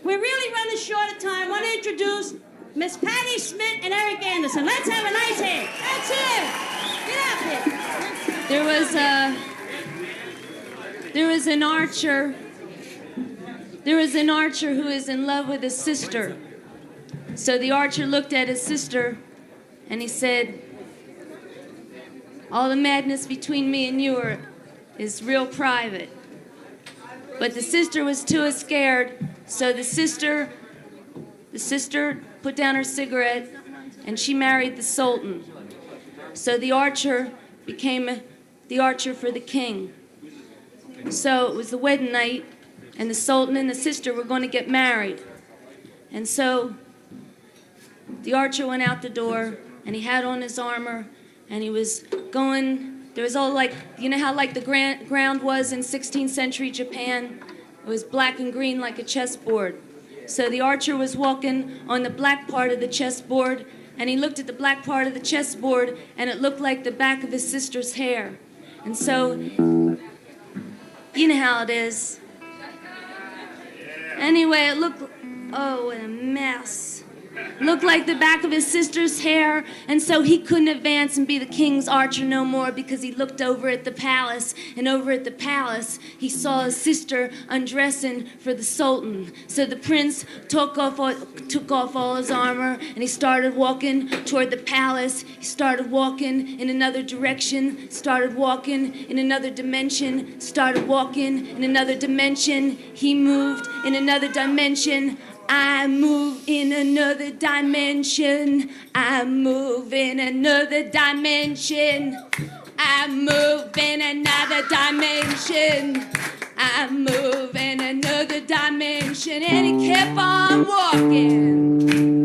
we're really running short of time. I want to introduce Miss Pattie Smith and Eric Anderson. Let's have a nice hand. That's it. Get up here. There was an archer. There was an archer who is in love with his sister. So the archer looked at his sister and he said, all the madness between me and you is real private. But the sister was too scared, so the sister put down her cigarette and she married the Sultan. So the archer became the archer for the king. So it was the wedding night, and the Sultan and the sister were going to get married. And so the archer went out the door, and he had on his armor, and he was going. There was all like, you know how like the ground was in 16th century Japan? It was black and green like a chessboard. So the archer was walking on the black part of the chessboard, and he looked at the black part of the chessboard, and it looked like the back of his sister's hair. And so, you know how it is. Anyway, it looked, oh, what a mess. Looked like the back of his sister's hair, and so he couldn't advance and be the king's archer no more because he looked over at the palace, and over at the palace he saw his sister undressing for the Sultan. So the prince took off all his armor, and he started walking toward the palace. He started walking in another direction, started walking in another dimension, started walking in another dimension. He moved in another dimension. I move in another dimension. I move in another dimension. I move in another dimension. I move in another dimension. And he kept on walking.